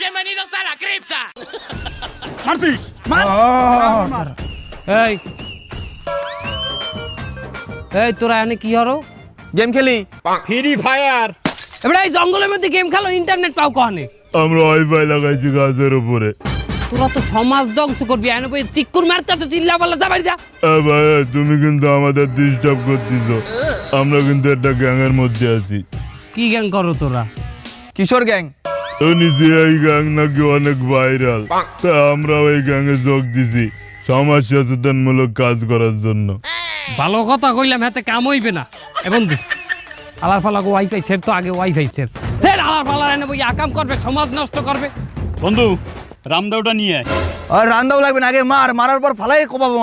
Bienvenidos a la cripta. মারছিস মার এই এই তোরা এনে কি হরো গেম খেলি ফ্রি ফায়ার এবারে এই জঙ্গলের মধ্যে গেম খেলো ইন্টারনেট পাও কখনে আমরা ওয়াইফাই লাগাইছি গাছের উপরে। তোরা তো সমাজ ধ্বংস করবি এনে বই চিক্কুর মারতেছ চিল্লা পাল্লা যা বাড়ি যা। ভাই তুমি কিন্তু আমাদের ডিস্টার্ব করতেছ, আমরা কিন্তু একটা গ্যাংয়ের মধ্যে আছি। কি গ্যাং করো তোরা? কিশোর গ্যাং। নিচে এই গ্যাং নাকি অনেক ভাইরাল, তা আমরা ওই গ্যাংয়ে যোগ দিছি সমাজ সচেতনমূলক কাজ করার জন্য। ভালো কথা কইলাম হাতে কাম হইবে না। এ বন্ধু আলার ফালাকে ওয়াইফাই ছেড় তো আগে ওয়াইফাই ছেড় আলার ফালার এনে বই আকাম করবে সমাজ নষ্ট করবে। বন্ধু রামদাওটা নিয়ে আয়। আর রান্দাও লাগবে না, আগে মারার পর ফালাই কোপাবো।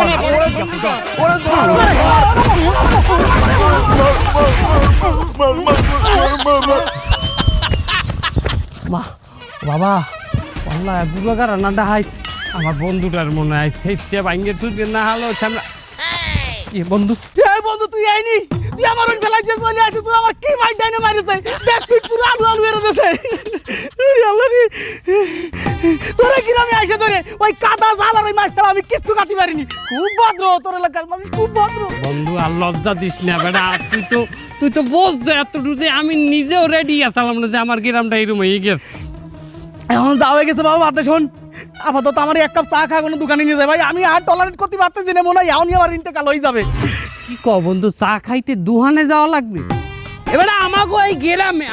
মা বাবা আল্লাহ বুড়োগা রান্নাটা হাই আমার বন্ধুটার মনে হয় সেই ভাঙ্গে টুটে না হলো আমরা এ বন্ধু এই বন্ধু তুই আইনি তুই আমার ওই বেলায় যে চলে আসিস তুই আমার কি মাইট ডাইনে মারিছে দেখ তুই পুরো আলু এর দেছে আরে আল্লাহ রে তোরা কি নামে আইসা ধরে ওই কাদা জাল আর ওই মাছ ছাড়া আমি কিচ্ছু কাটি পারিনি খুব ভদ্র তোর এলাকার মানুষ খুব ভদ্র বন্ধু আর লজ্জা দিস না বেটা তুই তো বোঝ যে এতটুকু যে আমি নিজেও রেডি আছিলাম না যে আমার গ্রামটা এরকম হয়ে গেছে। এখন যা হয়ে গেছে বাবা বাদে শোন আপাতত আমার এক কাপ চা খা কোনো দোকানে নিয়ে যায় ভাই আমি আর টলারেট করতে পারতেছি না মনে হয় এখনই আমার ইন্তেকাল হয়ে যাবে। কি ক বন্ধু চা খাইতে দুহানে যাওয়া লাগবে এবারে আমাকে এই গ্রামে